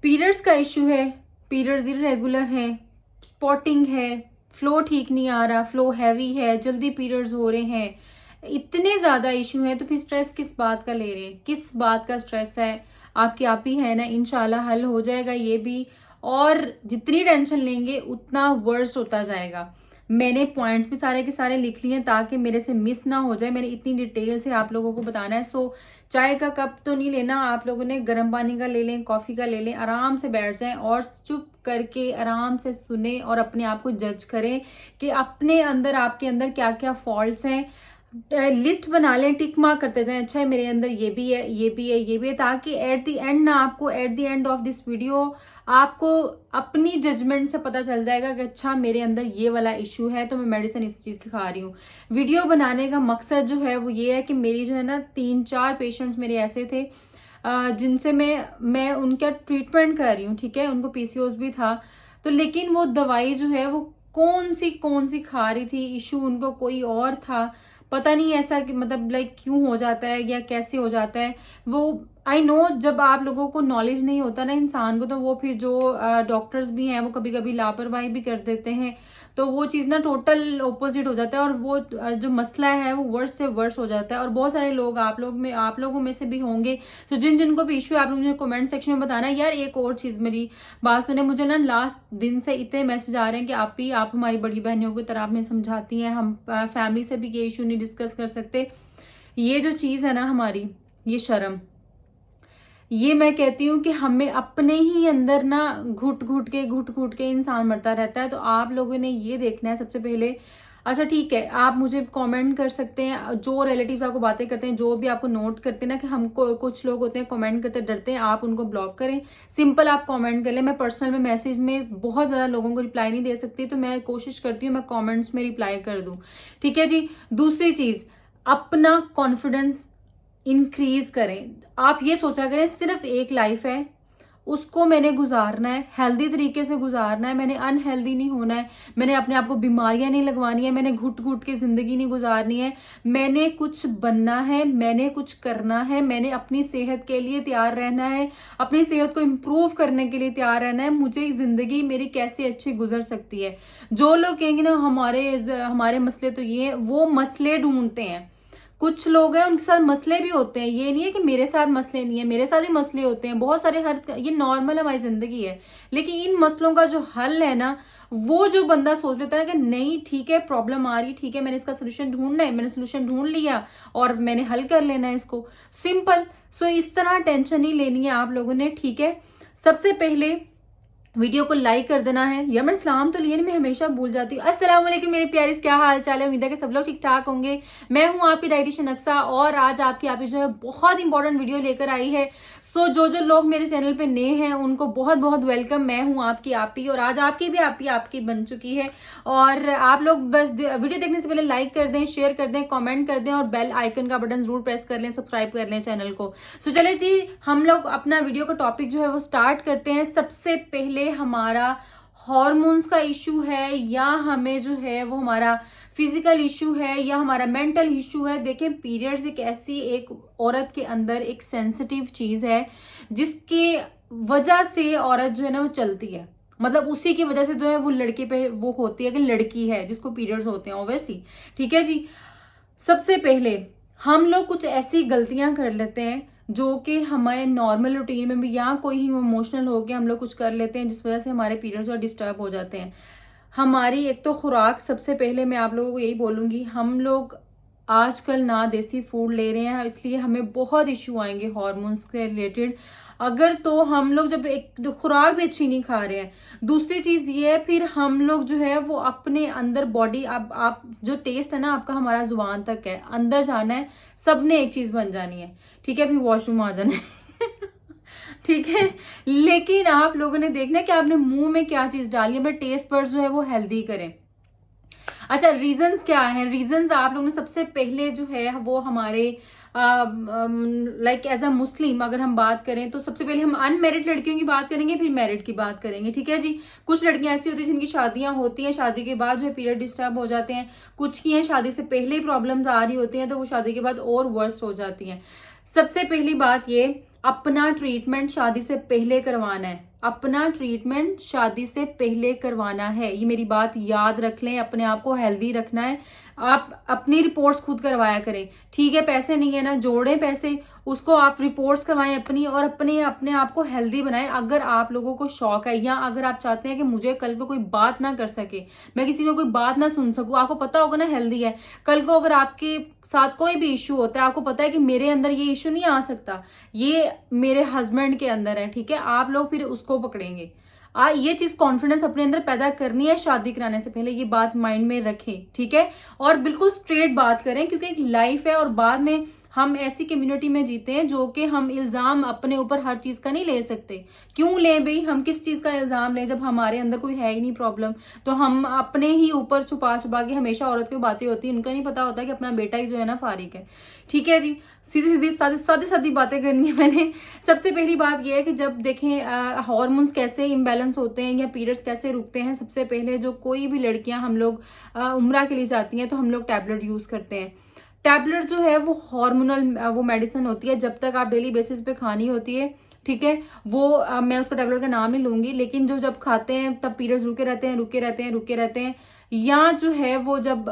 Periods का issue है, periods irregular है, स्पॉटिंग है, फ्लो ठीक नहीं आ रहा, फ्लो हैवी है, जल्दी पीरियड्स हो रहे हैं, इतने ज़्यादा इशू हैं, तो फिर स्ट्रेस किस बात का ले रहे हैं, किस बात का स्ट्रेस है? आपकी आप ही है ना, इंशाल्लाह हल हो जाएगा ये भी। और जितनी टेंशन लेंगे उतना वर्स्ट होता जाएगा। मैंने पॉइंट्स भी सारे के सारे लिख लिए ताकि मेरे से मिस ना हो जाए। मैंने इतनी डिटेल से आप लोगों को बताना है। सो चाय का कप तो नहीं लेना आप लोगों ने, गर्म पानी का ले लें, कॉफी का ले लें, आराम से बैठ जाएं और चुप करके आराम से सुने और अपने आप को जज करें कि अपने अंदर, आपके अंदर क्या क्या फॉल्ट्स हैं। लिस्ट बना लें, टिक मार्क करते जाएं, अच्छा है मेरे अंदर ये भी है, ये भी है, ये भी है, ताकि एट द एंड ना आपको, at the end of this video आपको अपनी जजमेंट से पता चल जाएगा कि अच्छा मेरे अंदर ये वाला इशू है तो मैं मेडिसिन इस चीज़ की खा रही हूँ। वीडियो बनाने का मकसद जो है वो ये है कि मेरी जो है ना 3-4 पेशेंट्स मेरे ऐसे थे जिनसे मैं उनका ट्रीटमेंट कर रही हूँ, ठीक है, उनको पीसीओएस भी था, तो लेकिन वो दवाई जो है वो कौन सी खा रही थी, इशू उनको कोई और था, पता नहीं ऐसा कि मतलब लाइक क्यों हो जाता है या कैसे हो जाता है वो। आई नो जब आप लोगों को नॉलेज नहीं होता ना इंसान को, तो वो फिर जो डॉक्टर्स भी हैं वो कभी कभी लापरवाही भी कर देते हैं, तो वो चीज़ ना टोटल ऑपोजिट हो जाता है और वो जो मसला है वो वर्स से वर्स हो जाता है। और बहुत सारे लोग आप लोगों में से भी होंगे, तो जिनको भी इशू है आप लोग मुझे कमेंट सेक्शन में बताना। यार एक और चीज़, मेरी बात सुने, मुझे ना लास्ट दिन से इतने मैसेज आ रहे हैं कि आप हमारी बड़ी बहनों की तरह आप हमें समझाती हैं, हम फैमिली से भी ये इशू नहीं डिस्कस कर सकते। ये जो चीज़ है ना हमारी, ये शर्म, ये मैं कहती हूँ कि हमें अपने ही अंदर ना घुट घुट के इंसान मरता रहता है। तो आप लोगों ने ये देखना है सबसे पहले। अच्छा ठीक है, आप मुझे कमेंट कर सकते हैं, जो रिलेटिव्स आपको बातें करते हैं, जो भी आपको नोट करते हैं ना कि हमको कुछ लोग होते हैं कमेंट करते डरते हैं, आप उनको ब्लॉक करें। सिंपल आप कमेंट कर लें। मैं पर्सनल में मैसेज में बहुत ज़्यादा लोगों को रिप्लाई नहीं दे सकती, तो मैं कोशिश करती हूँ मैं कॉमेंट्स में रिप्लाई कर दूँ, ठीक है जी। दूसरी चीज़, अपना कॉन्फिडेंस इंक्रीज करें। आप ये सोचा करें सिर्फ एक लाइफ है, उसको मैंने गुजारना है, हेल्दी तरीके से गुजारना है, मैंने अनहेल्दी नहीं होना है, मैंने अपने आप को बीमारियां नहीं लगवानी है, मैंने घुट घुट के जिंदगी नहीं गुजारनी है, मैंने कुछ बनना है, मैंने कुछ करना है, मैंने अपनी सेहत के लिए तैयार रहना है, अपनी सेहत को इम्प्रूव करने के लिए तैयार रहना है। मुझे जिंदगी मेरी कैसे अच्छी गुजर सकती है। जो लोग कहेंगे ना हमारे मसले तो ये है, वो मसले ढूंढते हैं। कुछ लोग हैं उनके साथ मसले भी होते हैं, ये नहीं है कि मेरे साथ मसले नहीं है, मेरे साथ भी मसले होते हैं बहुत सारे, ये नॉर्मल हमारी जिंदगी है। लेकिन इन मसलों का जो हल है ना, वो जो बंदा सोच लेता है कि नहीं ठीक है प्रॉब्लम आ रही, ठीक है मैंने इसका सोल्यूशन ढूंढना है, मैंने सोल्यूशन ढूंढ लिया और मैंने हल कर लेना है इसको, सिंपल। सो इस तरह टेंशन नहीं लेनी है आप लोगों ने, ठीक है। सबसे पहले वीडियो को लाइक कर देना है। या मैं सलाम तो लिए नहीं, मैं हमेशा भूल जाती हूँ। अस्सलाम वालेकुम मेरे प्यारिस, क्या हाल चाल है? उम्मीद है कि सब लोग ठीक ठाक होंगे। मैं हूँ आपकी डाइटिशियन अक्सा और आज आपकी आप ही जो है बहुत इंपॉर्टेंट वीडियो लेकर आई है। सो जो लोग मेरे चैनल पे नए हैं उनको बहुत बहुत वेलकम। मैं हूँ आपकी आप ही और आज आपकी भी आप ही आपकी बन चुकी है। और आप लोग बस वीडियो देखने से पहले लाइक कर दें, शेयर कर दें, कॉमेंट कर दें और बेल आइकन का बटन जरूर प्रेस कर लें, सब्सक्राइब कर लें चैनल को। सो चले जी, हम लोग अपना वीडियो का टॉपिक जो है वो स्टार्ट करते हैं। सबसे पहले हमारा हॉर्मोन्स का इशू है या हमें जो है वो हमारा फिजिकल इशू है या हमारा मेंटल इशू है। देखें, पीरियड्स एक ऐसी एक औरत के अंदर एक सेंसिटिव चीज है जिसके वजह से औरत जो है ना वो चलती है, मतलब उसी की वजह से जो है वो लड़के पे वो होती है कि लड़की है जिसको पीरियड्स होते हैं ऑब्वियसली, ठीक है जी। सबसे पहले हम लोग कुछ ऐसी गलतियां कर लेते हैं जो कि हमारे नॉर्मल रूटीन में भी या कोई ही इमोशनल हो के हम लोग कुछ कर लेते हैं जिस वजह से हमारे पीरियड्स और डिस्टर्ब हो जाते हैं। हमारी एक तो खुराक, सबसे पहले मैं आप लोगों को यही बोलूंगी, हम लोग आजकल ना देसी फूड ले रहे हैं, इसलिए हमें बहुत इश्यू आएंगे हार्मोन्स के रिलेटेड। अगर तो हम लोग जब एक खुराक भी अच्छी नहीं खा रहे हैं, दूसरी चीज ये है फिर हम लोग जो है वो अपने अंदर बॉडी, अब आप जो टेस्ट है ना आपका हमारा जुबान तक है, अंदर जाना है, सबने एक चीज बन जानी है, ठीक है, फिर वॉशरूम आ जाना है ठीक है। लेकिन आप लोगों ने देखना है कि आपने मुंह में क्या चीज डाली है, अपने टेस्ट पर जो है वो हेल्दी करें। अच्छा, रीजंस क्या है? रीजंस आप लोगों ने सबसे पहले जो है वो हमारे लाइक एज अ मुस्लिम अगर हम बात करें तो सबसे पहले हम अनमैरिड लड़कियों की बात करेंगे, फिर मैरिड की बात करेंगे, ठीक है जी। कुछ लड़कियां ऐसी होती हैं जिनकी शादियां होती हैं, शादी के बाद जो है पीरियड डिस्टर्ब हो जाते हैं, कुछ की हैं शादी से पहले ही प्रॉब्लम्स आ रही होती हैं तो वो शादी के बाद और वर्स्ट हो जाती हैं। सबसे पहली बात ये, अपना ट्रीटमेंट शादी से पहले करवाना है। अपना ट्रीटमेंट शादी से पहले करवाना है। ये मेरी बात याद रख लें, अपने आप को हेल्दी रखना है। आप अपनी रिपोर्ट्स खुद करवाया करें, ठीक है। पैसे नहीं है ना, जोड़ें पैसे, उसको आप रिपोर्ट्स करवाएं अपनी, और अपने आप को हेल्दी बनाएं। अगर आप लोगों को शौक है, या अगर आप चाहते हैं कि मुझे कल को कोई बात ना कर सके, मैं किसी को कोई बात ना सुन सकूं, आपको पता होगा ना हेल्दी है, कल को अगर आपके साथ कोई भी इशू होता है, आपको पता है कि मेरे अंदर ये इशू नहीं आ सकता, ये मेरे हस्बैंड के अंदर है, ठीक है, आप लोग फिर उसको पकड़ेंगे। ये चीज कॉन्फिडेंस अपने अंदर पैदा करनी है शादी कराने से पहले, ये बात माइंड में रखें, ठीक है। और बिल्कुल स्ट्रेट बात करें, क्योंकि एक लाइफ है, और बाद में हम ऐसी कम्युनिटी में जीते हैं जो कि हम इल्जाम अपने ऊपर हर चीज का नहीं ले सकते। क्यों लें भाई, हम किस चीज का इल्जाम लें जब हमारे अंदर कोई है ही नहीं प्रॉब्लम। तो हम अपने ही ऊपर छुपा छुपा के, हमेशा औरत की बातें होती है, उनका नहीं पता होता कि अपना बेटा ही जो है ना फारिक है, ठीक है जी। सीधी सीधी सादी बातें करनी है मैंने। सबसे पहली बात यह है कि जब देखें हार्मोन्स कैसे इम्बैलेंस होते हैं या पीरियड्स कैसे रुकते हैं, सबसे पहले जो कोई भी लड़कियां हम लोग उम्रा के लिए जाती हैं तो हम लोग टैबलेट यूज करते हैं। टैबलेट जो है वो हार्मोनल वो मेडिसिन होती है, जब तक आप डेली बेसिस पे खानी होती है, ठीक है। वो मैं उसका टैबलेट का नाम नहीं लूंगी, लेकिन जो जब खाते हैं तब पीरियड्स रुके रहते हैं, रुके रहते हैं, रुके रहते हैं, या जो है वो जब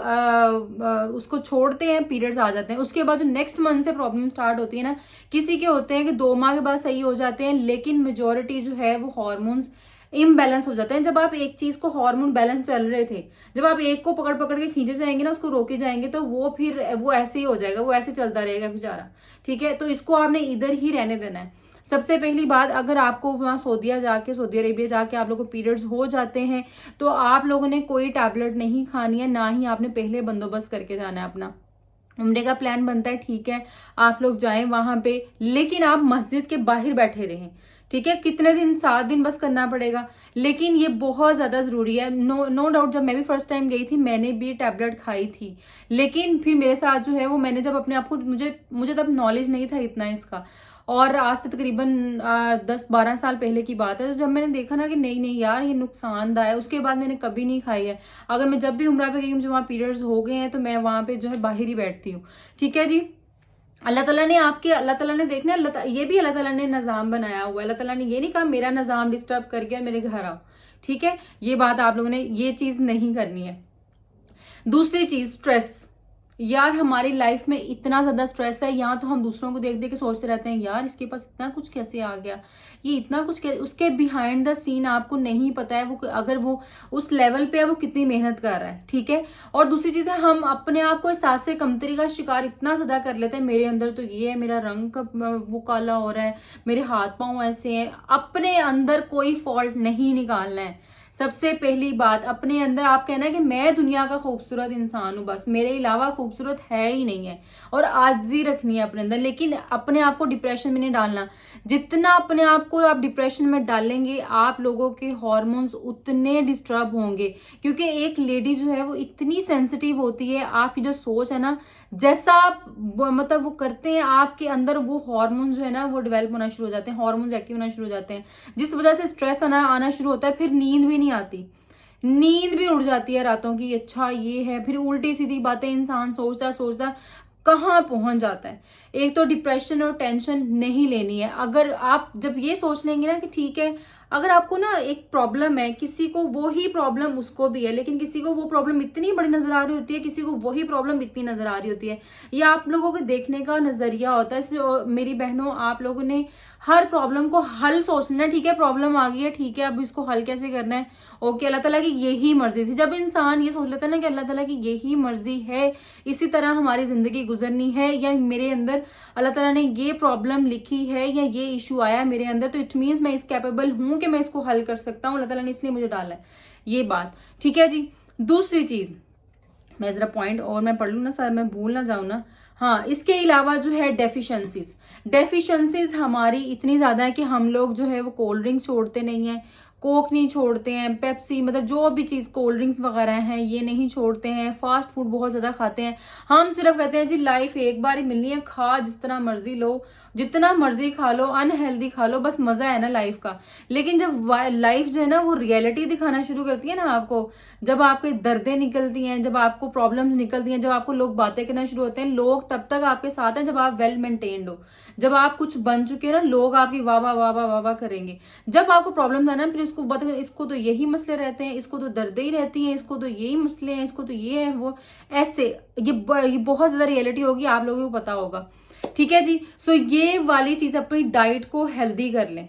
उसको छोड़ते हैं पीरियड्स आ जाते हैं, उसके बाद जो नेक्स्ट मंथ से प्रॉब्लम स्टार्ट होती है ना, किसी के होते हैं कि 2 माह के बाद सही हो जाते हैं, लेकिन मेजोरिटी जो है वो हार्मोन्स इम्बैलेंस हो जाते हैं। जब आप एक चीज को हार्मोन बैलेंस चल रहे थे, जब आप एक को पकड़ पकड़ के खींचे जाएंगे ना, उसको रोके जाएंगे, तो वो फिर वो ऐसे ही हो जाएगा, वो ऐसे चलता रहेगा बेचारा, ठीक है। तो इसको आपने इधर ही रहने देना है। सबसे पहली बात, अगर आपको वहां सऊदी अरेबिया जाके आप लोगों को पीरियड्स हो जाते हैं, तो आप लोगों ने कोई टैबलेट नहीं खानी है, ना ही आपने पहले बंदोबस्त करके जाना है अपना। उम्रे का प्लान बनता है, ठीक है, आप लोग जाएं वहां पे, लेकिन आप मस्जिद के बाहर बैठे रहें, ठीक है। कितने दिन, 7 दिन बस करना पड़ेगा, लेकिन ये बहुत ज्यादा जरूरी है। नो डाउट, जब मैं भी फर्स्ट टाइम गई थी मैंने भी टैबलेट खाई थी, लेकिन फिर मेरे साथ जो है वो मैंने जब अपने आप को, मुझे तब नॉलेज नहीं था इतना इसका, और आज से तकरीबन 10-12 साल पहले की बात है। तो जब मैंने देखा ना कि नहीं नहीं यार ये नुकसानदायक है, उसके बाद मैंने कभी नहीं खाई है। अगर मैं जब भी उम्रा पे गई, मुझे वहां पीरियड्स हो गए हैं, तो मैं वहां पे जो है बाहर ही बैठती हूँ, ठीक है जी। अल्लाह ताला ने देखना, ये भी अल्लाह ताला ने निज़ाम बनाया हुआ है। अल्लाह ताला ने ये नहीं कहा मेरा निज़ाम डिस्टर्ब कर गया मेरे घर आओ, ठीक है। ये बात आप लोगों ने ये चीज नहीं करनी है। दूसरी चीज, स्ट्रेस। यार हमारी लाइफ में इतना ज्यादा स्ट्रेस है, यहाँ तो हम दूसरों को देख देख के सोचते रहते हैं यार इसके पास इतना कुछ कैसे आ गया, ये इतना कुछ उसके बिहाइंड द सीन आपको नहीं पता है, वो अगर वो उस लेवल पे है वो कितनी मेहनत कर रहा है, ठीक है। और दूसरी चीज है, हम अपने आप को एहसास से कमतरी का शिकार इतना ज्यादा कर लेते हैं, मेरे अंदर तो ये है, मेरा रंग वो काला हो रहा है, मेरे हाथ पांव ऐसे हैं। अपने अंदर कोई फॉल्ट नहीं निकालना है। सबसे पहली बात, अपने अंदर आप कहना है कि मैं दुनिया का खूबसूरत इंसान हूं, बस मेरे अलावा खूबसूरत है ही नहीं है, और आजिज़ी रखनी है अपने अंदर। लेकिन अपने आप को डिप्रेशन में नहीं डालना। जितना अपने आप को आप डिप्रेशन में डालेंगे, आप लोगों के हार्मोन्स उतने डिस्टर्ब होंगे, क्योंकि एक लेडी जो है वो इतनी सेंसिटिव होती है। आपकी जो सोच है ना, जैसा आप मतलब वो करते हैं, आपके अंदर वो हार्मोन जो है ना वो डेवलप होना शुरू हो जाते हैं, हार्मोन्स एक्टिव होना शुरू हो जाते हैं, जिस वजह से स्ट्रेस आना शुरू होता है। फिर नींद भी नहीं आती, नींद भी उड़ जाती है रातों की, अच्छा ये है, फिर उल्टी सीधी बातें इंसान सोचता कहाँ पहुंच जाता है। एक तो डिप्रेशन और टेंशन नहीं लेनी है। अगर आप जब ये सोच लेंगे ना कि ठीक है, अगर आपको ना एक प्रॉब्लम है, किसी को वो ही प्रॉब्लम उसको भी है, लेकिन किसी को वो प्रॉब्लम इतनी बड़ी नजर आ रही होती है, किसी को वही प्रॉब्लम इतनी नजर आ रही होती है, ये आप लोगों के देखने का नजरिया होता है। मेरी बहनों, आप लोगों ने हर प्रॉब्लम को हल सोचना है, ठीक है, प्रॉब्लम आ गई है, ठीक है, अब इसको हल कैसे करना है, ओके, अल्लाह ताला की यही मर्जी थी। जब इंसान ये सोच लेता है ना कि अल्लाह ताला की यही मर्जी है, इसी तरह हमारी जिंदगी गुजरनी है, या मेरे अंदर अल्लाह ताला ने ये प्रॉब्लम लिखी है या ये इशू आया मेरे अंदर, तो इट मीन्स मैं इस कैपेबल हूं कि मैं इसको हल कर सकता हूं, अल्लाह ताला ने इसलिए मुझे डाला है, ये बात, ठीक है जी। दूसरी चीज, मैं जरा पॉइंट और मैं पढ़ लूँ ना सर, मैं भूल ना जाऊँ ना। हाँ, इसके अलावा जो है डेफिशिएंसीज हमारी इतनी ज्यादा है कि हम लोग जो है वो कोल्ड ड्रिंक्स छोड़ते नहीं है, कोक नहीं छोड़ते हैं, पेप्सी मतलब जो भी चीज़ कोल्ड ड्रिंक्स वगैरह हैं ये नहीं छोड़ते हैं, फास्ट फूड बहुत ज़्यादा खाते हैं। हम सिर्फ कहते हैं जी लाइफ एक बार ही मिलनी है, खा जिस तरह मर्जी लो, जितना मर्जी खा लो, अनहेल्दी खा लो, बस मजा है ना लाइफ का। लेकिन जब लाइफ जो है ना वो रियलिटी दिखाना शुरू करती है ना आपको, जब आपकी दर्दें निकलती हैं, जब आपको प्रॉब्लम्स निकलती हैं, जब आपको लोग बातें करना शुरू होते हैं, लोग तब तक आपके साथ हैं जब आप वेल मेंटेन्ड हो, जब आप कुछ बन चुके हो ना, लोग आपकी वाह वाह वाह वाह वाह वाह करेंगे। जब आपको प्रॉब्लम था ना, फिर उसको बता इसको तो यही मसले रहते हैं, इसको तो दर्दें ही रहती हैं, इसको तो यही मसले हैं, इसको तो ये है वो, ऐसे ये बहुत ज्यादा रियलिटी होगी, आप लोगों को पता होगा। ठीक है जी। सो ये वाली चीज, अपनी डाइट को हेल्दी कर लें,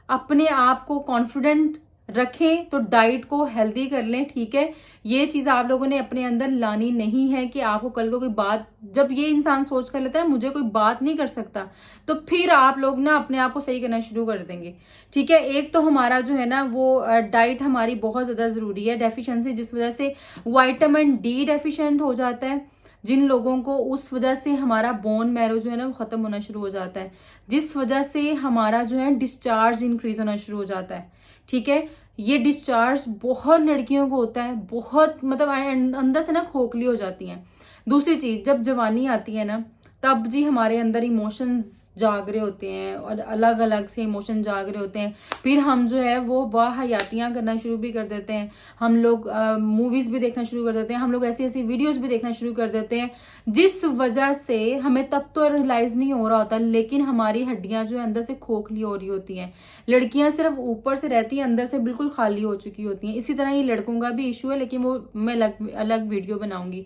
अपने आप को कॉन्फिडेंट रखें तो डाइट को हेल्दी कर लें। ठीक है, ये चीज आप लोगों ने अपने अंदर लानी नहीं है कि आपको कल को कोई बात, जब ये इंसान सोच कर लेता है मुझे कोई बात नहीं कर सकता, तो फिर आप लोग ना अपने आप को सही करना शुरू कर देंगे। ठीक है, एक तो हमारा जो है ना वो डाइट हमारी बहुत ज्यादा जरूरी है, डेफिशिएंसी जिस वजह से विटामिन डी डेफिशिएंट हो जाता है जिन लोगों को, उस वजह से हमारा बोन मैरो जो है ना वो खत्म होना शुरू हो जाता है, जिस वजह से हमारा जो है डिस्चार्ज इंक्रीज होना शुरू हो जाता है। ठीक है, ये डिस्चार्ज बहुत लड़कियों को होता है, बहुत मतलब अंदर से ना खोखली हो जाती हैं। दूसरी चीज, जब जवानी आती है ना तब जी हमारे अंदर इमोशंस जाग रहे होते हैं और अलग अलग से इमोशन जाग रहे होते हैं, फिर हम जो है वो वाहियातियां करना शुरू भी कर देते हैं, हम लोग मूवीज भी देखना शुरू कर देते हैं, हम लोग ऐसी ऐसी वीडियोस भी देखना शुरू कर देते हैं, जिस वजह से हमें तब तो रियलाइज नहीं हो रहा होता, लेकिन हमारी हड्डियां जो है अंदर से खोखली हो रही होती हैं। लड़कियां सिर्फ ऊपर से रहती हैं, अंदर से बिल्कुल खाली हो चुकी होती हैं। इसी तरह ये लड़कों का भी इशू है, लेकिन वो मैं अलग वीडियो बनाऊंगी।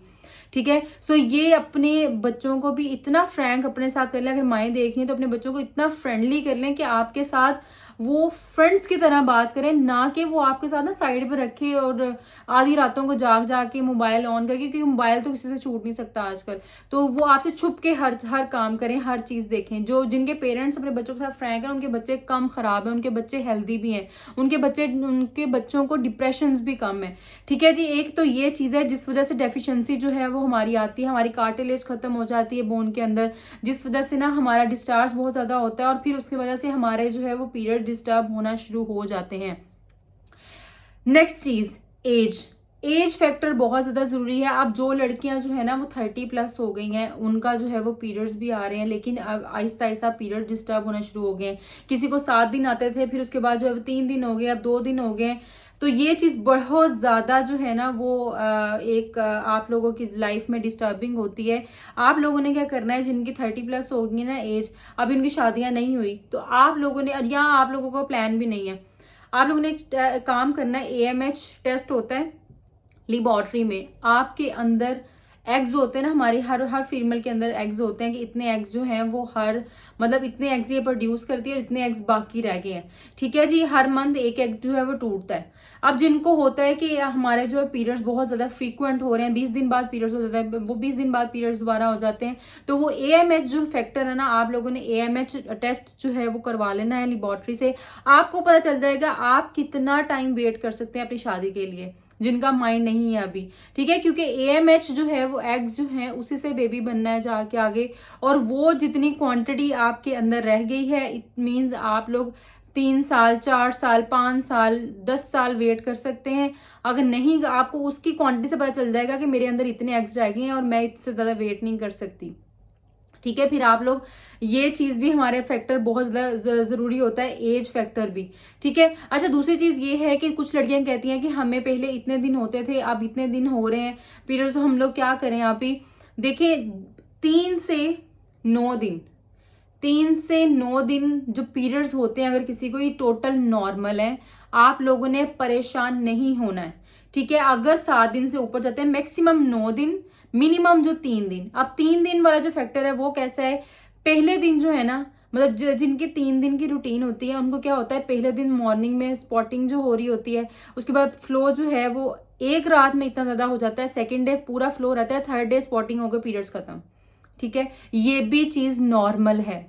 ठीक है, सो ये अपने बच्चों को भी इतना फ्रैंक अपने साथ कर लें, अगर माएँ देख रही हैं तो अपने बच्चों को इतना फ्रेंडली कर लें कि आपके साथ वो फ्रेंड्स की तरह बात करें, ना कि वो आपके साथ ना साइड पे रखे और आधी रातों को जाग के मोबाइल ऑन करके, क्योंकि मोबाइल तो किसी से छूट नहीं सकता आजकल, तो वो आपसे छुप के हर काम करें, हर चीज देखें। जो जिनके पेरेंट्स अपने बच्चों के साथ फ्रैंक हैं उनके बच्चे कम खराब हैं, उनके बच्चे हेल्दी भी हैं, उनके बच्चों को डिप्रेशन भी कम है। ठीक है जी, एक तो ये चीज है जिस वजह से डेफिशिएंसी जो है वो हमारी आती है, हमारी कार्टिलेज खत्म हो जाती है बोन के अंदर, जिस वजह से ना हमारा डिस्चार्ज बहुत ज्यादा होता है और फिर उसकी वजह से हमारे जो है वो पीरियड डिस्टर्ब होना शुरू हो जाते हैं। नेक्स्ट चीज, एज फैक्टर बहुत ज्यादा जरूरी है। अब जो लड़कियां जो है ना वो 30+ हो गई हैं, उनका जो है वो पीरियड्स भी आ रहे हैं, लेकिन अब आहिस्ता आहिस्ता पीरियड डिस्टर्ब होना शुरू हो गए हैं। किसी को 7 दिन आते थे, फिर उसके बाद जो है वो 3 दिन हो गए, अब 2 दिन हो गए। तो ये चीज बहुत ज्यादा जो है ना वो एक आप लोगों की लाइफ में डिस्टर्बिंग होती है। आप लोगों ने क्या करना है, जिनकी 30+ होगी ना एज, अब इनकी शादियां नहीं हुई, तो आप लोगों ने, या आप लोगों का प्लान भी नहीं है, आप लोगों ने एक काम करना है। AMH टेस्ट होता है लेबोरेटरी में, आपके अंदर एग्स होते हैं ना, हमारी हर फीमेल के अंदर एग्स होते हैं कि इतने एग्स जो हैं वो मतलब इतने एग्स ये प्रोड्यूस करती है और इतने एग्स बाकी रह गए हैं। ठीक है जी, हर मंथ एक एग जो है वो टूटता है। अब जिनको होता है कि हमारे जो है पीरियड्स बहुत ज्यादा फ्रीक्वेंट हो रहे हैं, 20 दिन बाद पीरियड्स हो जाता है, वो 20 दिन बाद पीरियड्स दोबारा हो जाते हैं, तो वो AMH जो फैक्टर है ना, आप लोगों ने AMH टेस्ट जो है वो करवा लेना है लेबोरेटरी से। आपको पता चल जाएगा आप कितना टाइम वेट कर सकते हैं अपनी शादी के लिए, जिनका माइंड नहीं है अभी। ठीक है, क्योंकि AMH जो है वो एग्स जो है उसी से बेबी बनना है जाके आगे, और वो जितनी क्वांटिटी आपके अंदर रह गई है, इट मींस आप लोग 3 साल 4 साल 5 साल 10 साल वेट कर सकते हैं। अगर नहीं, आपको उसकी क्वांटिटी से पता चल जाएगा कि मेरे अंदर इतने एग्स रह गए हैं और मैं इससे ज्यादा वेट नहीं कर सकती। ठीक है, फिर आप लोग, ये चीज भी हमारे फैक्टर बहुत ज्यादा जरूरी होता है, एज फैक्टर भी। ठीक है, अच्छा दूसरी चीज ये है कि कुछ लड़कियां कहती हैं कि हमें पहले इतने दिन होते थे, अब इतने दिन हो रहे हैं पीरियड्स, हम लोग क्या करें। यहाँ पे देखिए 3 से 9 दिन, 3 से 9 दिन जो पीरियड्स होते हैं, अगर किसी को ये टोटल नॉर्मल है, आप लोगों ने परेशान नहीं होना है। ठीक है, अगर 7 दिन से ऊपर जाते हैं, मैक्सिमम 9 दिन, मिनिमम जो 3 दिन। अब 3 दिन वाला जो फैक्टर है वो कैसा है, पहले दिन जो है ना, मतलब जिनकी 3 दिन की रूटीन होती है, उनको क्या होता है, पहले दिन मॉर्निंग में स्पॉटिंग जो हो रही होती है, उसके बाद फ्लो जो है वो एक रात में इतना ज्यादा हो जाता है, सेकेंड डे पूरा फ्लो रहता है, थर्ड डे स्पॉटिंग होकर पीरियड्स खत्म। ठीक है, ये भी चीज नॉर्मल है,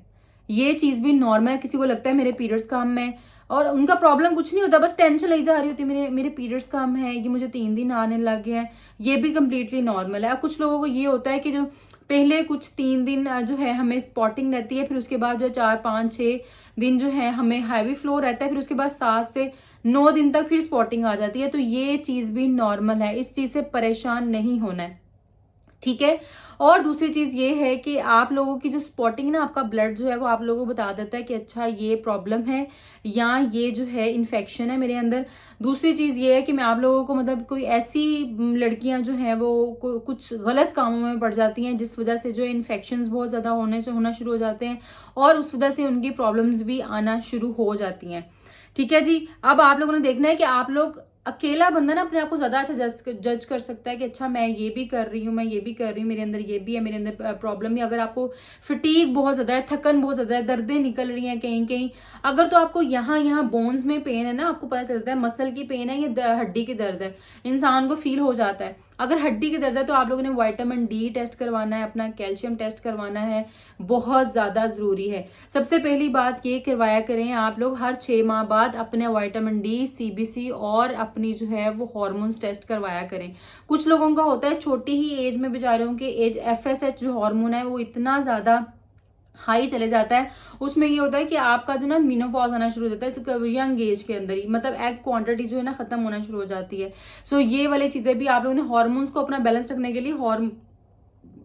ये चीज भी नॉर्मल है। किसी को लगता है मेरे पीरियड्स कम है, और उनका प्रॉब्लम कुछ नहीं होता, बस टेंशन लगी जा रही होती है, मेरे पीरियड्स कम है, ये मुझे 3 दिन आने लग गए हैं, ये भी कंप्लीटली नॉर्मल है। अब कुछ लोगों को ये होता है कि जो पहले कुछ 3 दिन जो है हमें स्पॉटिंग रहती है, फिर उसके बाद जो 4-5-6 दिन जो है हमें हैवी फ्लो रहता है, फिर उसके बाद 7 से 9 दिन तक फिर स्पॉटिंग आ जाती है। तो ये चीज़ भी नॉर्मल है, इस चीज़ से परेशान नहीं होना है, ठीक है। और दूसरी चीज ये है कि आप लोगों की जो स्पॉटिंग ना, आपका ब्लड जो है वो आप लोगों को बता देता है कि अच्छा ये प्रॉब्लम है या ये जो है इन्फेक्शन है मेरे अंदर। दूसरी चीज ये है कि मैं आप लोगों को मतलब कोई ऐसी लड़कियां जो हैं वो कुछ गलत कामों में पड़ जाती हैं जिस वजह से जो इन्फेक्शंस बहुत ज्यादा होना शुरू हो जाते हैं और उस वजह से उनकी प्रॉब्लम्स भी आना शुरू हो जाती हैं, ठीक है जी। अब आप लोगों ने देखना है कि आप लोग, अकेला बंदा ना अपने आप को ज्यादा अच्छा जज कर सकता है कि अच्छा मैं ये भी कर रही हूँ, मैं ये भी कर रही हूँ, मेरे अंदर ये भी है, मेरे अंदर प्रॉब्लम है। अगर आपको फटीग बहुत ज्यादा है, थकन बहुत ज्यादा है, दर्दें निकल रही हैं कहीं कहीं, अगर तो आपको यहाँ बोन्स में पेन है ना, आपको पता चलता है मसल की पेन है या हड्डी की दर्द है, इंसान को फील हो जाता है। अगर हड्डी की दर्द है तो आप लोगों ने विटामिन डी टेस्ट करवाना है, अपना कैल्शियम टेस्ट करवाना है, बहुत ज्यादा जरूरी है। सबसे पहली बात ये करवाया करें आप लोग हर 6 माह बाद अपने विटामिन डी, सीबीसी और अपनी जो है वो हार्मोन्स टेस्ट करवाया करें। कुछ लोगों का होता है छोटी ही एज में बेचारों के एज एफएसएच जो हार्मोन है वो इतना ज्यादा हाई चले जाता है, उसमें ये होता है कि आपका जो ना मेनोपॉज आना शुरू हो जाता है, तो यंग एज के अंदर ही मतलब एग क्वांटिटी जो है ना खत्म होना शुरू हो जाती है। सो ये वाली चीजें भी आप लोगों ने हार्मोन्स को अपना बैलेंस रखने के लिए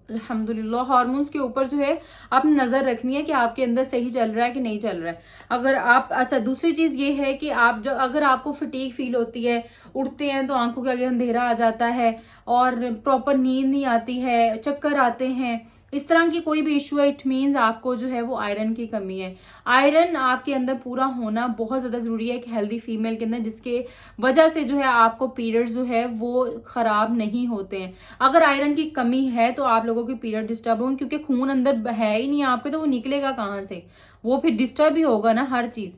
अल्हम्दुलिल्लाह हार्मोन्स के ऊपर जो है आपने नजर रखनी है कि आपके अंदर सही चल रहा है कि नहीं चल रहा है। अगर आप, अच्छा दूसरी चीज ये है कि आप जो, अगर आपको फटीग फील होती है, उठते हैं तो आंखों के आगे अंधेरा आ जाता है और प्रॉपर नींद नहीं आती है, चक्कर आते हैं, इस तरह की कोई भी इशू है, इट मीन्स आपको जो है वो आयरन की कमी है। आयरन आपके अंदर पूरा होना बहुत ज्यादा जरूरी है एक हेल्दी फीमेल के अंदर, जिसके वजह से जो है आपको पीरियड्स जो है वो खराब नहीं होते हैं। अगर आयरन की कमी है तो आप लोगों के पीरियड डिस्टर्ब होंगे, क्योंकि खून अंदर है ही नहीं आपके, तो वो निकलेगा कहाँ से, वो फिर डिस्टर्ब ही होगा ना हर चीज,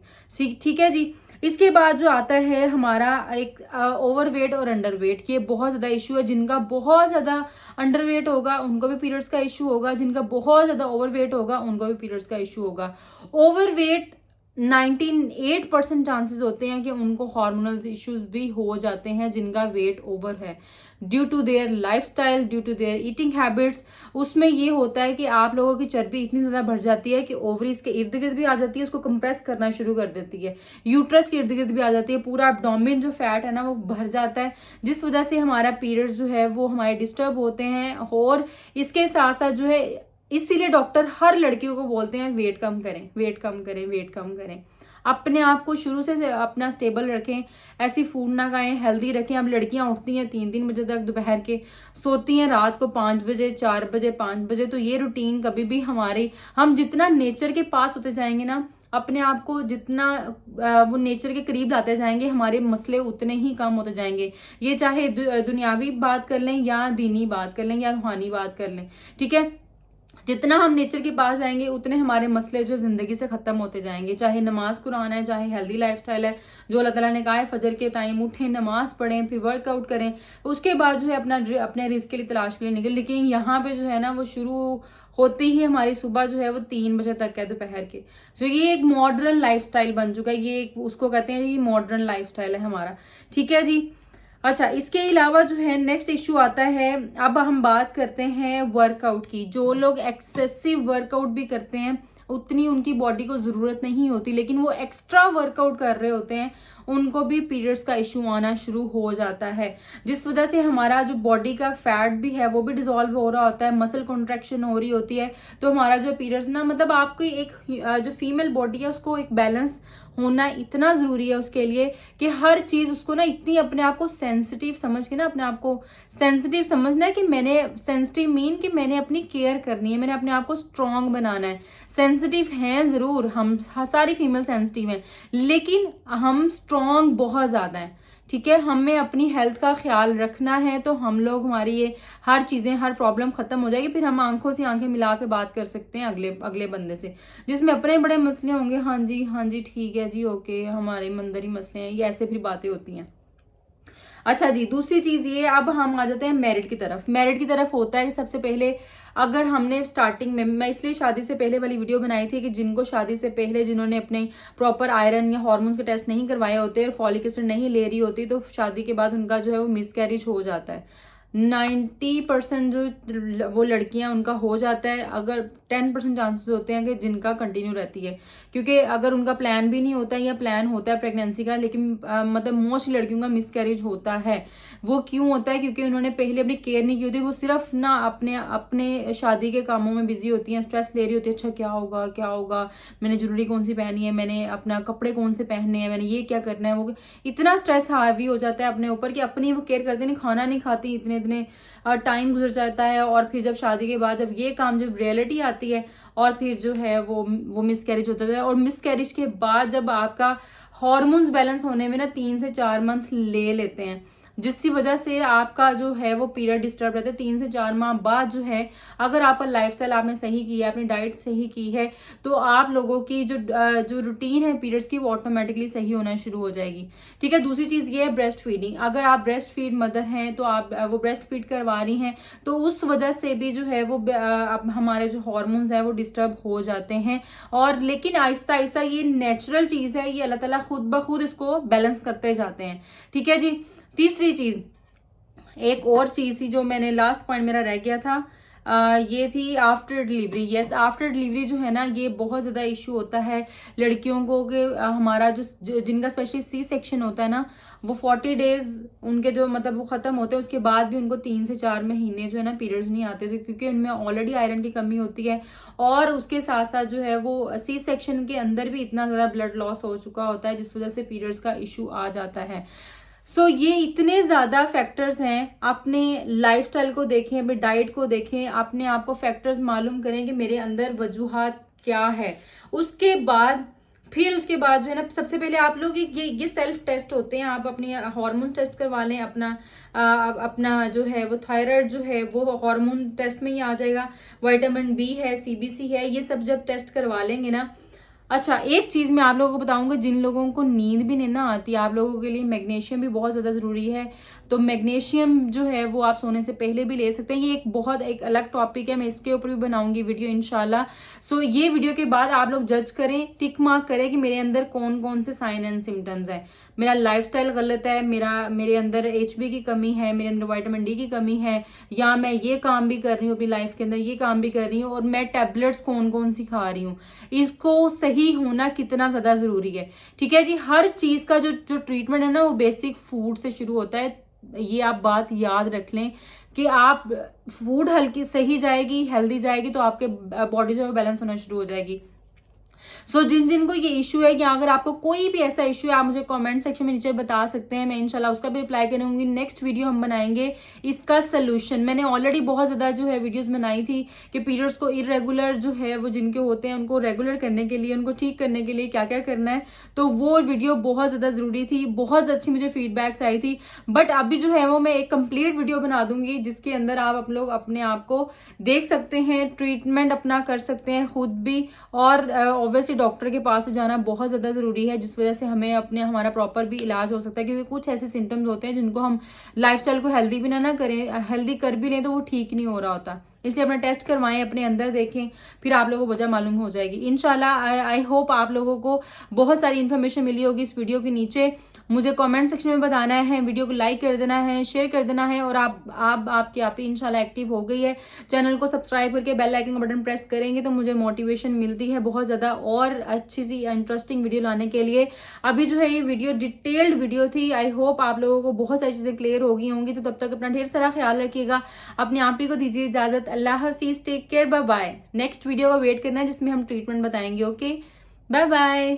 ठीक है जी। इसके बाद जो आता है हमारा एक ओवरवेट और अंडरवेट, ये बहुत ज्यादा इशू है। जिनका बहुत ज्यादा अंडरवेट होगा उनको भी पीरियड्स का इशू होगा, जिनका बहुत ज्यादा ओवरवेट होगा उनको भी पीरियड्स का इशू होगा। ओवरवेट 98% चांसेस होते हैं कि उनको हार्मोनल इश्यूज भी हो जाते हैं जिनका वेट ओवर है, due to their lifestyle, due to their eating habits. उसमें ये होता है कि आप लोगों की चर्बी इतनी ज्यादा बढ़ जाती है कि ओवरीज के इर्द गिर्द भी आ जाती है, उसको कंप्रेस करना शुरू कर देती है, यूट्रस के इर्द गिर्द भी आ जाती है, पूरा एब्डोमेन जो फैट है ना वो भर जाता है, जिस वजह से हमारा पीरियड जो है वो हमारे डिस्टर्ब होते हैं। और इसके साथ साथ जो है, इसीलिए डॉक्टर हर लड़कियों को बोलते हैं वेट कम करें, वेट कम करें, वेट कम करें। अपने आप को शुरू से अपना स्टेबल रखें, ऐसी फूड ना खाएं, हेल्दी रखें। अब लड़कियां उठती हैं 3-3 बजे तक दोपहर के, सोती हैं रात को 5 बजे, 4 बजे, 5 बजे। तो ये रूटीन कभी भी हमारी, हम जितना नेचर के पास होते जाएंगे ना, अपने आप को जितना वो नेचर के करीब लाते जाएंगे, हमारे मसले उतने ही कम होते जाएंगे। ये चाहे दुनियावी बात कर लें या दीनी बात कर लें या रूहानी बात कर लें, ठीक है। जितना हम नेचर के पास जाएंगे उतने हमारे मसले जो जिंदगी से खत्म होते जाएंगे। चाहे नमाज कुरान है, चाहे हेल्दी लाइफस्टाइल है, जो अल्लाह ताला ने कहा है फजर के टाइम उठें, नमाज पढ़ें, फिर वर्कआउट करें, उसके बाद जो है अपने रिस्क के लिए तलाश के लिए निकल। लेकिन यहाँ पे जो है ना वो शुरू होती ही हमारी सुबह जो है वो 3 बजे तक है दोपहर के। तो ये एक मॉडर्न लाइफस्टाइल बन चुका है, ये उसको कहते हैं ये मॉडर्न लाइफस्टाइल है हमारा, ठीक है जी। अच्छा, इसके अलावा जो है नेक्स्ट इश्यू आता है, अब हम बात करते हैं वर्कआउट की। जो लोग एक्सेसिव वर्कआउट भी करते हैं, उतनी उनकी बॉडी को जरूरत नहीं होती, लेकिन वो एक्स्ट्रा वर्कआउट कर रहे होते हैं, उनको भी पीरियड्स का इशू आना शुरू हो जाता है, जिस वजह से हमारा जो बॉडी का फैट भी है वो भी डिसॉल्व हो रहा होता है, मसल कॉन्ट्रैक्शन हो रही होती है। तो हमारा जो पीरियड्स ना, मतलब आपकी एक जो फीमेल बॉडी है उसको एक बैलेंस होना इतना जरूरी है उसके लिए कि हर चीज उसको ना इतनी अपने आप को सेंसिटिव समझ के ना, अपने आप को सेंसिटिव समझना है कि मैंने, सेंसिटिव मीन कि मैंने अपनी केयर करनी है, मैंने अपने आप को स्ट्रांग बनाना है। सेंसिटिव हैं जरूर हम, सारी फीमेल सेंसिटिव हैं, लेकिन हम स्ट्रांग बहुत ज्यादा हैं, ठीक है। हमें अपनी हेल्थ का ख्याल रखना है, तो हम लोग, हमारी ये हर चीजें, हर प्रॉब्लम खत्म हो जाएगी, फिर हम आंखों से आंखें मिला के बात कर सकते हैं अगले बंदे से, जिसमें अपने बड़े मसले होंगे, हाँ जी ठीक है जी, ओके, हमारे अंदर ही मसले हैं, ये ऐसे फिर बातें होती हैं। अच्छा जी, दूसरी चीज ये, अब हम आ जाते हैं मैरिड की तरफ। मैरिड की तरफ होता है कि सबसे पहले अगर हमने स्टार्टिंग में, मैं इसलिए शादी से पहले वाली वीडियो बनाई थी कि जिनको शादी से पहले, जिन्होंने अपने प्रॉपर आयरन या हार्मोन्स के टेस्ट नहीं करवाए होते और फॉलिक एसिड नहीं ले रही होती, तो शादी के बाद उनका जो है वो मिसकैरेज हो जाता है। 90% जो वो लड़कियां उनका हो जाता है, अगर 10% चांसेस होते हैं कि जिनका कंटिन्यू रहती है, क्योंकि अगर उनका प्लान भी नहीं होता है या प्लान होता है प्रेगनेंसी का, लेकिन मतलब मोस्ट लड़कियों का मिसकैरेज होता है। वो क्यों होता है? क्योंकि उन्होंने पहले अपनी केयर नहीं की होती, वो सिर्फ ना अपने अपने शादी के कामों में बिजी होती हैं, स्ट्रेस ले रही होती है, अच्छा क्या होगा क्या होगा, मैंने ज्वेलरी कौन सी पहनी है, मैंने अपना कपड़े कौन से पहनने हैं, मैंने ये क्या करना है, वो इतना स्ट्रेस हावी हो जाता है अपने ऊपर कि अपनी वो केयर करते नहीं, खाना नहीं खाती, इतने टाइम गुजर जाता है। और फिर जब शादी के बाद जब ये काम, जब रियलिटी आती है, और फिर जो है वो मिसकैरेज होता है। और मिसकैरेज के बाद जब आपका हॉर्मोन्स बैलेंस होने में ना 3 से 4 मंथ ले लेते हैं, जिसकी वजह से आपका जो है वो पीरियड डिस्टर्ब रहता है। 3 से 4 माह बाद जो है, अगर आपका लाइफस्टाइल आपने सही किया है, अपनी डाइट सही की है, तो आप लोगों की जो रूटीन है पीरियड्स की, वो ऑटोमेटिकली सही होना शुरू हो जाएगी। ठीक है। दूसरी चीज ये है ब्रेस्ट फीडिंग। अगर आप ब्रेस्ट फीड मदर हैं, तो आप वो ब्रेस्ट फीड करवा रही हैं, तो उस वजह से भी जो है वो हमारे जो हॉर्मोन्स है वो डिस्टर्ब हो जाते हैं। और लेकिन आहिस्ता आहिस्ता ये नेचुरल चीज है, ये अल्लाह ताला खुद ब खुद इसको बैलेंस करते जाते हैं। ठीक है जी। तीसरी चीज, एक और चीज थी जो मैंने लास्ट पॉइंट मेरा रह गया था, ये थी after delivery. Yes, after delivery जो है ना, ये बहुत ज़्यादा इशू होता है लड़कियों को कि हमारा जिनका स्पेशली सी सेक्शन होता है ना, वो 40 डेज उनके जो मतलब वो ख़त्म होते हैं, उसके बाद भी उनको 3 से 4 महीने जो है ना पीरियड्स नहीं आते थे, क्योंकि उनमें ऑलरेडी आयरन की कमी होती है, और उसके साथ साथ जो है वो सी सेक्शन के अंदर भी इतना ज़्यादा ब्लड लॉस हो चुका होता है, जिस वजह से पीरियड्स का इशू आ जाता है। ये इतने ज़्यादा फैक्टर्स हैं। अपने लाइफस्टाइल को देखें, अपने डाइट को देखें, अपने आप को फैक्टर्स मालूम करें कि मेरे अंदर वजूहात क्या है। उसके बाद उसके बाद जो है ना, सबसे पहले आप लोग ये सेल्फ टेस्ट होते हैं, आप अपनी हार्मोन टेस्ट करवा लें। अपना जो है वो थायराइड जो है वो हार्मोन टेस्ट में ही आ जाएगा। विटामिन बी है, सीबीसी है, ये सब जब टेस्ट करवा लेंगे ना। अच्छा, एक चीज मैं आप लोगों को बताऊंगा, जिन लोगों को नींद भी नहीं ना आती, आप लोगों के लिए मैग्नीशियम भी बहुत ज्यादा जरूरी है। तो मैग्नीशियम जो है वो आप सोने से पहले भी ले सकते हैं। ये एक अलग टॉपिक है, मैं इसके ऊपर भी बनाऊंगी वीडियो इंशाल्लाह। ये वीडियो के बाद आप लोग जज करें, टिक मार्क करें कि मेरे अंदर कौन कौन से साइन एंड सिम्टम्स है। मेरा लाइफस्टाइल गलत है, मेरे अंदर HB की कमी है, मेरे अंदर विटामिन डी की कमी है, या मैं ये काम भी कर रही हूँ अपनी लाइफ के अंदर, ये काम भी कर रही हूँ, और मैं टैबलेट्स कौन कौन सी खा रही हूँ, इसको सही होना कितना ज्यादा जरूरी है। ठीक है जी। हर चीज का जो ट्रीटमेंट है ना, वो बेसिक फूड से शुरू होता है। ये आप बात याद रख लें कि आप फूड हल्की सही जाएगी, हेल्दी जाएगी, तो आपके बॉडी जो है बैलेंस होना शुरू हो जाएगी। जिन को ये इशू है, या अगर आपको कोई भी ऐसा इशू है, आप मुझे कमेंट सेक्शन में नीचे बता सकते हैं, मैं इंशाल्लाह उसका भी रिप्लाई करूंगी। नेक्स्ट वीडियो हम बनाएंगे इसका सोल्यूशन। मैंने ऑलरेडी बहुत ज्यादा जो है वीडियोस बनाई थी कि पीरियड्स को इरेगुलर जो है वो जिनके होते हैं, उनको रेगुलर करने के लिए, उनको ठीक करने के लिए क्या क्या करना है, तो वो वीडियो बहुत ज्यादा जरूरी थी। बहुत अच्छी मुझे फीडबैक्स आई थी। बट अभी जो है वो मैं एक कंप्लीट वीडियो बना दूंगी, जिसके अंदर आप लोग अपने आप को देख सकते हैं, ट्रीटमेंट अपना कर सकते हैं खुद भी, और ऑब्वियसली डॉक्टर के पास तो जाना बहुत ज़्यादा ज़रूरी है, जिस वजह से हमें हमारा प्रॉपर भी इलाज हो सकता है। क्योंकि कुछ ऐसे सिम्टम्स होते हैं जिनको हम लाइफस्टाइल को हेल्दी भी ना करें, हेल्दी कर भी लें तो वो ठीक नहीं हो रहा होता। इसलिए अपना टेस्ट करवाएं, अपने अंदर देखें, फिर आप लोगों को वजह मालूम हो जाएगी इंशाल्लाह। आई होप आप लोगों को बहुत सारी इन्फॉर्मेशन मिली होगी इस वीडियो के नीचे। मुझे कमेंट सेक्शन में बताना है, वीडियो को लाइक कर देना है, शेयर कर देना है, और आपकी इंशाल्लाह एक्टिव हो गई है। चैनल को सब्सक्राइब करके बेल आइकन का बटन प्रेस करेंगे तो मुझे मोटिवेशन मिलती है बहुत ज़्यादा और अच्छी सी इंटरेस्टिंग वीडियो लाने के लिए। अभी जो है ये वीडियो डिटेल्ड वीडियो थी। आई होप आप लोगों को बहुत सारी चीज़ें क्लियर हो गई होंगी। तो तब तक अपना ढेर सारा ख्याल रखिएगा, अपने आप ही को दीजिए इजाज़त। अल्लाह हाफिज़, take care, bye bye. Next video का वेट करना है जिसमें हम ट्रीटमेंट बताएंगे। Okay, bye bye.